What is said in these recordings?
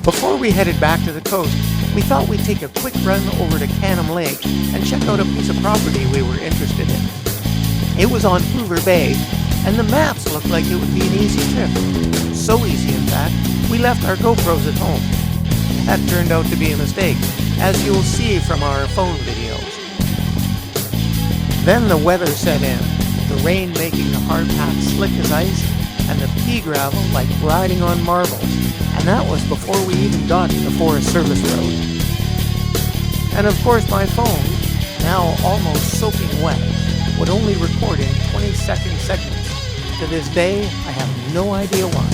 Before we headed back to the coast, we thought we'd take a quick run over to Canham Lake and check out a piece of property we were interested in. It was on Hoover Bay, and the maps looked like it would be an easy trip. So easy, in fact, we left our GoPros at home. That turned out to be a mistake, as you'll see from our phone videos. Then the weather set in, the rain making the hard path slick as ice, and the pea gravel like riding on marbles. And that was before we even got to the Forest Service Road. And of course my phone, now almost soaking wet, would only record in 20-second segments. To this day, I have no idea why.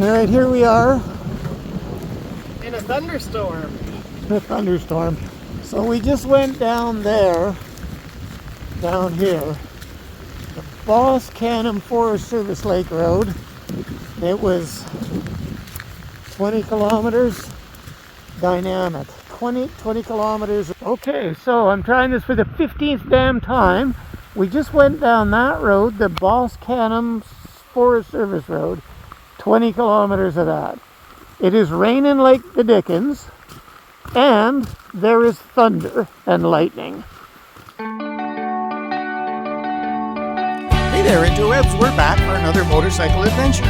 Alright, here we are. In a thunderstorm. In a thunderstorm. So we just went down there, down here, the Boss Canham Forest Service Lake Road. It was 20 kilometers dynamic. 20 kilometers. Okay, so I'm trying this for the 15th damn time. We just went down that road, the Boss Canham Forest Service Road. 20 kilometers of that. It is raining like the dickens, and there is thunder and lightning. Hey there, interwebs, we're back for another motorcycle adventure.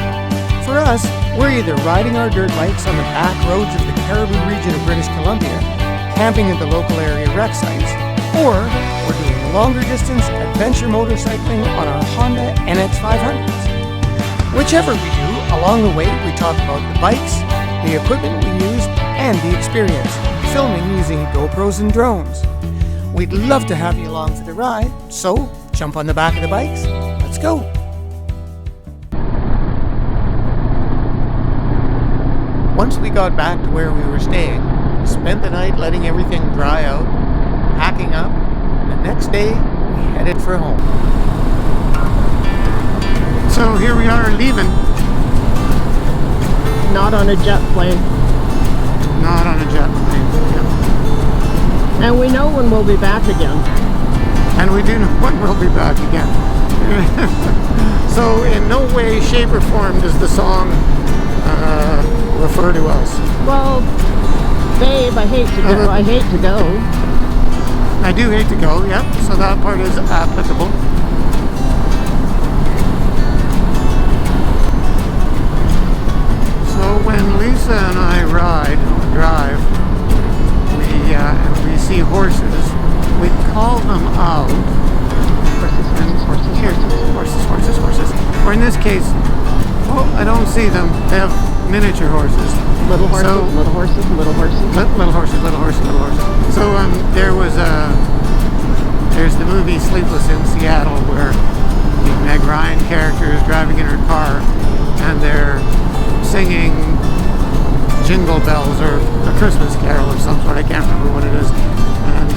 For us, we're either riding our dirt bikes on the back roads of the Cariboo region of British Columbia, camping at the local area wreck sites, or we're doing longer distance adventure motorcycling on our Honda NX500s. Whichever we do, along the way we talk about the bikes, the equipment we use, and the experience, filming using GoPros and drones. We'd love to have you along for the ride, so jump on the back of the bikes, let's go! Once we got back to where we were staying, we spent the night letting everything dry out, packing up, and the next day we headed for home. So here we are leaving. Not on a jet plane. Not on a jet plane. Yeah. And we know when we'll be back again. And we do know when we'll be back again. So in no way, shape, or form does the song refer to us. Well, babe, I hate to go. I hate to go. I do hate to go, yep. So that part is applicable. So when Lisa and I drive, and we see horses, we call them out. Horses. Or in this case, well, I don't see them. They have miniature horses. Little horses. So there's the movie Sleepless in Seattle where the Meg Ryan character is driving in her car and they're singing Jingle Bells or a Christmas carol of some sort. I can't remember what it is. And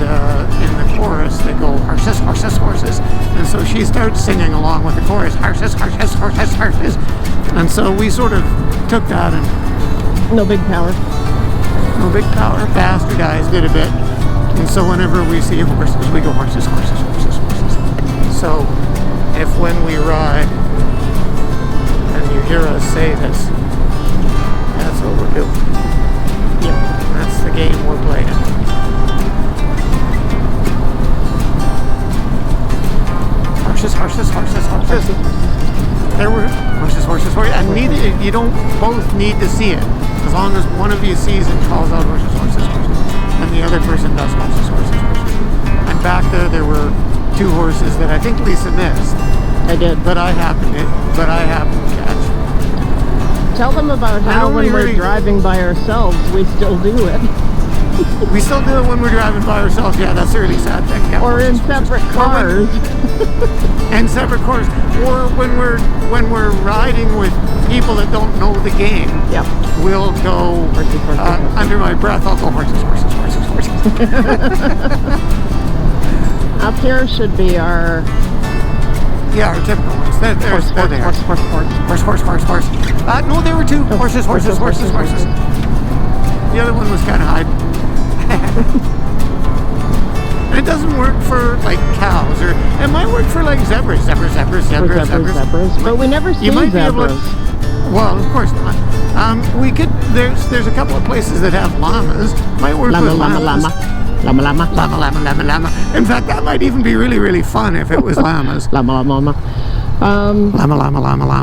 in the chorus they go horses, horses, horses. And so she starts singing along with the chorus, horses, horses, horses, horses. And so we sort of took that and no big power, bastardized it a bit. And so whenever we see horses, we go horses, horses, horses, horses. So if when we ride and you hear us say this, that's what we're doing. Yep. That's the game we're playing. Horses. There were horses. And you don't both need to see it. As long as one of you sees and calls out horses. And the other person does horses. And back there were two horses that I think Lisa missed. I did. But I happened to catch. Tell them about how when we're driving by ourselves, we still do it. We still do it when we're driving by ourselves. Yeah, that's a really sad thing. Yeah, or in separate cars. And separate cars. Or when we're riding with people that don't know the game. Yep. We'll go under my breath. I'll go horses. Up here should be our our typical ones. They're horse. No, there were two horses. The other one was kind of hiding. It doesn't work for like cows, or it might work for like zebras. But we never see You might be able zebras. to, well, of course not. We could. There's a couple of places that have llamas. Might work with llamas. Llama. In fact, that might even be really, really fun if it was llamas. Llama. Llama.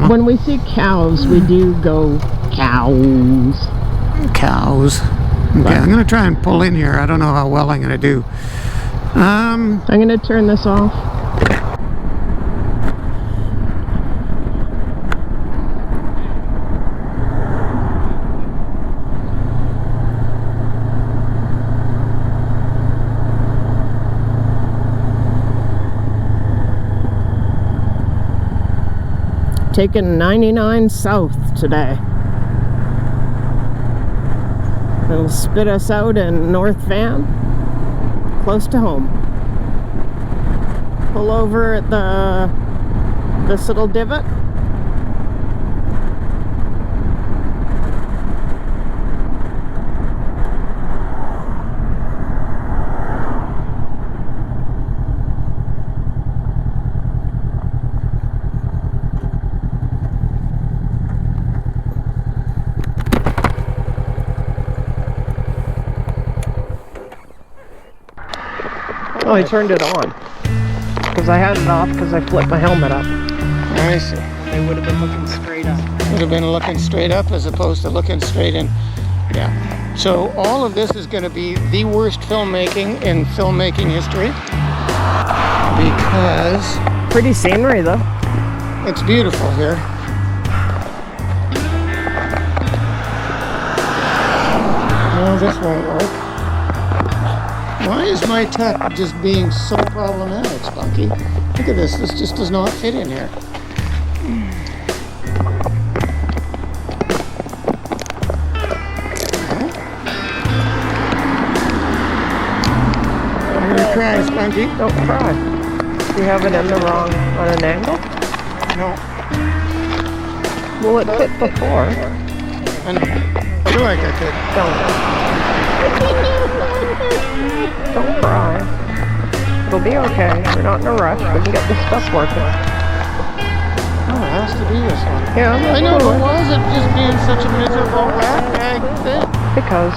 When we see cows, we do go cows. Cows. Okay, I'm gonna try and pull in here. I don't know how well I'm gonna do. I'm gonna turn this off. Taking 99 south today. It'll spit us out in North Van, close to home. Pull over at this little divot. Oh, I turned it on because I had it off because I flipped my helmet up. I see. They would have been looking straight up. Would have been looking straight up as opposed to looking straight in. Yeah. So all of this is going to be the worst filmmaking in filmmaking history because Pretty scenery though. it's beautiful here. No, this won't work. Why is my tech just being so problematic, Spunky? Look at this. This just does not fit in here. I'm gonna try, Spunky. Don't try. You have it in the wrong on an angle. No. Well, it fit before. I feel like I could. Don't cry. It'll be okay. We're not in a rush. We can get this stuff working. Oh, it has to be this one. Yeah, I know, but why is it just being such a miserable rat bag thing? because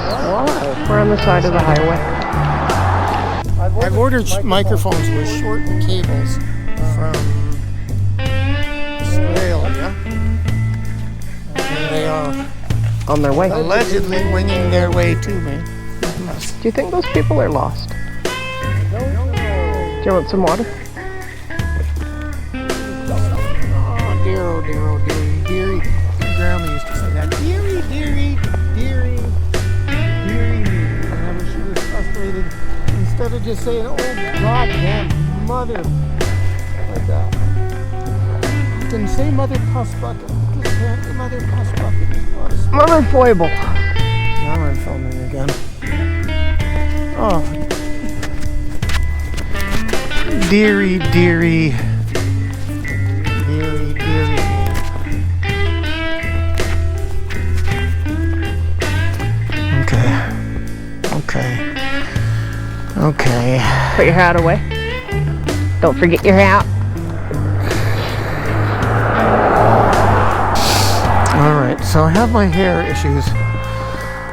we're on the side of the highway. I've ordered microphones with short cables from Australia. And they are On their way. allegedly winging their way to me. Do you think those people are lost? Do you want some water? Oh dear, dearie. Grandma used to say that. Dearie me. Whenever she was frustrated, instead of just saying, oh goddamn mother, like that. You can say mother puss bucket. You can't say mother puss bucket. Mother foible. Now I'm filming again. Oh. Dearie. Okay. Put your hat away. Don't forget your hat. Alright, so I have my hair issues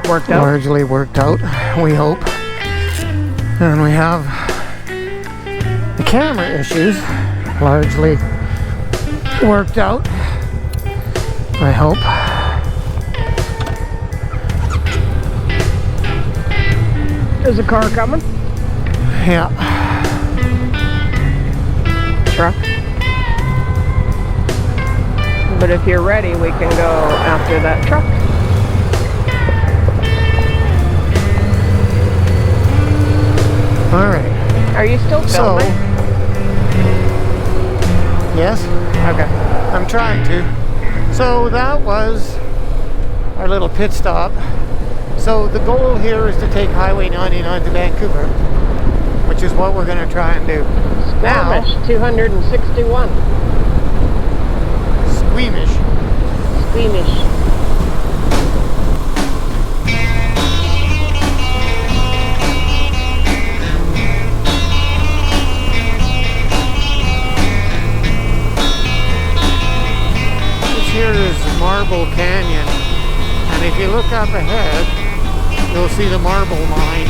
Worked out. largely worked out, we hope. And we have the camera issues largely worked out, I hope. There's a car coming. Yeah. Truck. But if you're ready, we can go after that truck. Alright. Are you still So, filming? yes, Okay. I'm trying to. So that was our little pit stop. So the goal here is to take Highway 99 to Vancouver, which is what we're going to try and do. Now, Squamish, 261. Squeamish. Squeamish. is Marble Canyon, and if you look up ahead, you'll see the marble mine.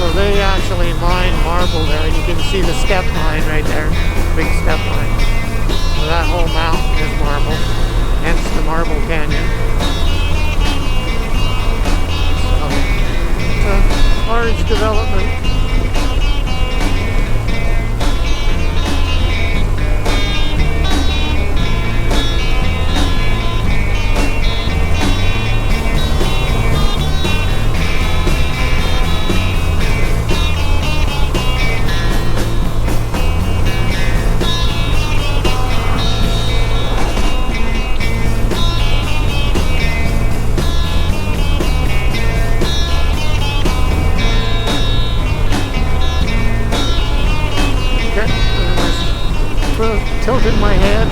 So they actually mine marble there. You can see the step mine right there, big step mine. So that whole mountain is marble, hence the Marble Canyon. So it's a large development. Tilted my head,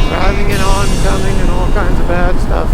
driving it oncoming and all kinds of bad stuff.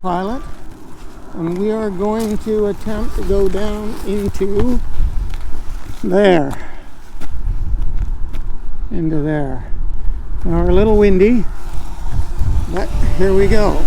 Pilot, and we are going to attempt to go down into there. Into there. Now we're a little windy, but here we go.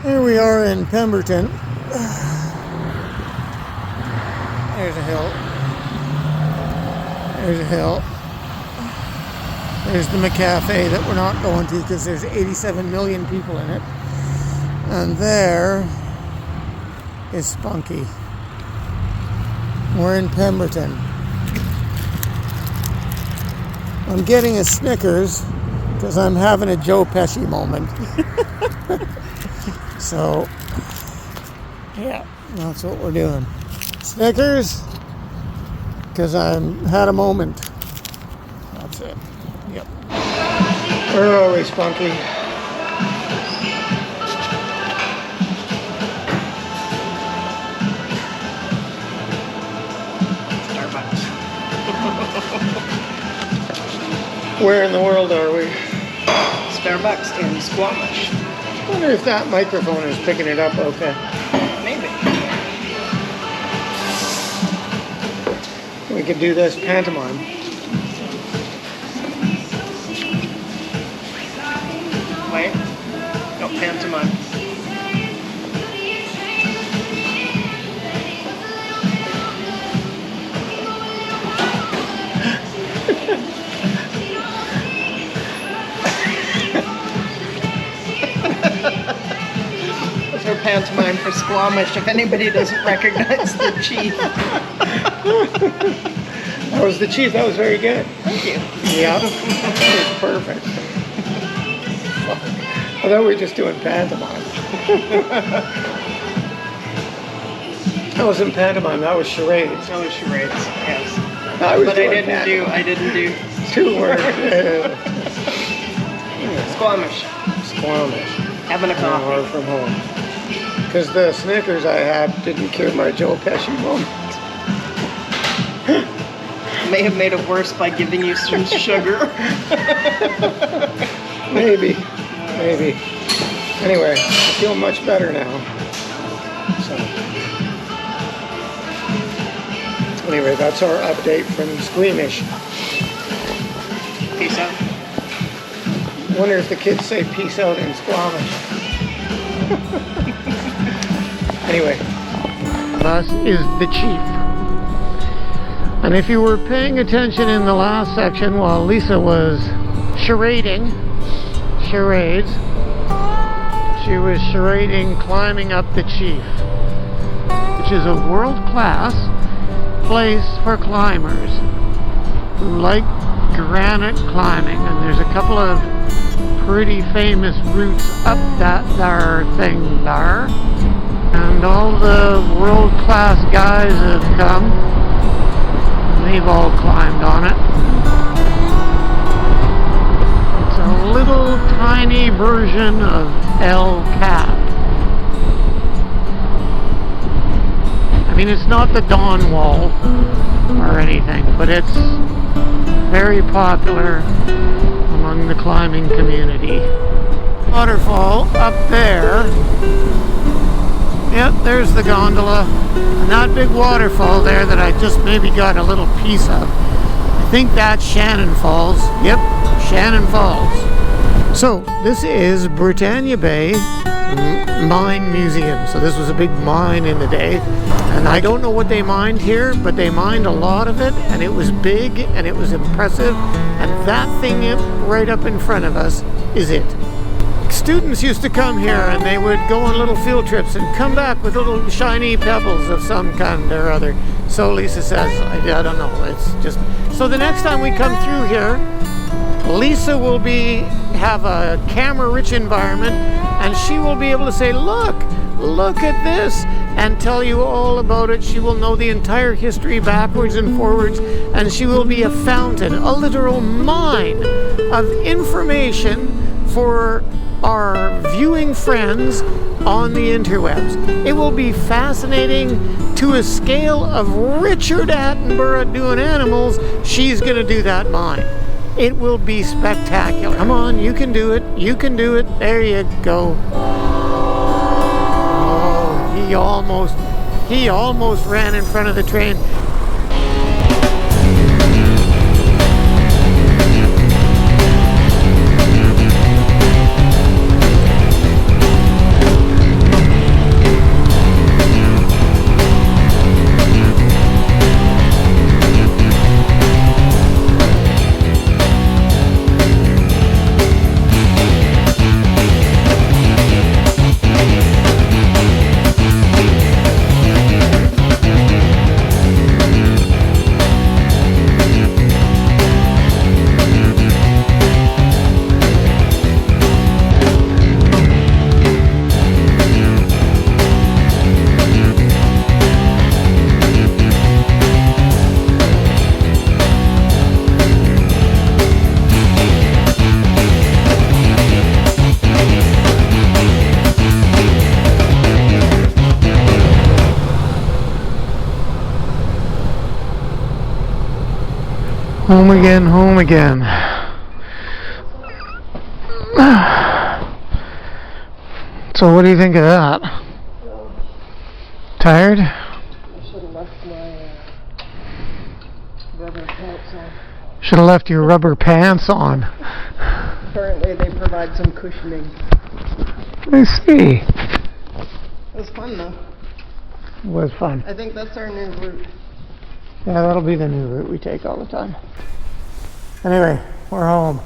Here we are in Pemberton. There's a hill. There's a hill. There's the McCafe that we're not going to because there's 87 million people in it. And there is Spunky. We're in Pemberton. I'm getting a Snickers because I'm having a Joe Pesci moment. So, yeah, that's what we're doing. Snickers, because I've had a moment. That's it. Yep. Where are we, Spunky? Starbucks. Where in the world are we? Starbucks in Squamish. I wonder if that microphone is picking it up okay. Maybe. We could do this pantomime. Wait. No, pantomime. That's our pantomime for Squamish, if anybody doesn't recognize the chief. That was the chief. That was very good. Thank you. Yeah. That was perfect. I thought we were just doing pantomime. That wasn't pantomime. That was charades. That was charades, yes. But I didn't do 2 words. Squamish. Squamish. Having a coffee. Far from home. Because the Snickers I had didn't cure my Joe Pesci moment. May have made it worse by giving you some sugar. Maybe. Anyway, I feel much better now. So. Anyway, that's our update from Squamish. Peace out. Wonder if the kids say peace out in Squamish. Anyway, thus is the chief. And if you were paying attention in the last section while Lisa was charades, she was charading climbing up the Chief, which is a world-class place for climbers who like granite climbing. And there's a couple of pretty famous routes up that there thing there. And all the world-class guys have come. They've all climbed on it. It's a little tiny version of El Cap. I mean, it's not the Dawn Wall or anything, but it's very popular among the climbing community. Waterfall up there. Yep, there's the gondola. And that big waterfall there that I just maybe got a little piece of. I think that's Shannon Falls. Yep, Shannon Falls. So, this is Britannia Bay Mine Museum. So this was a big mine in the day. And I don't know what they mined here, but they mined a lot of it. And it was big and it was impressive. And that thing right up in front of us is it. Students used to come here and they would go on little field trips and come back with little shiny pebbles of some kind or other. So Lisa says, I don't know, it's just... So the next time we come through here, Lisa will have a camera-rich environment and she will be able to say, look at this, and tell you all about it. She will know the entire history backwards and forwards, and she will be a fountain, a literal mine of information for our viewing friends on the interwebs. It will be fascinating to a scale of Richard Attenborough doing animals. She's going to do that mine. It will be spectacular. Come on, you can do it. You can do it. There you go. Oh, he almost ran in front of the train. Home again, home again. So what do you think of that? Tired? I should have left my rubber pants on. Should have left your rubber pants on. Apparently they provide some cushioning. I see. It was fun though. It was fun. I think that's our new route. Yeah, that'll be the new route we take all the time. Anyway, we're home.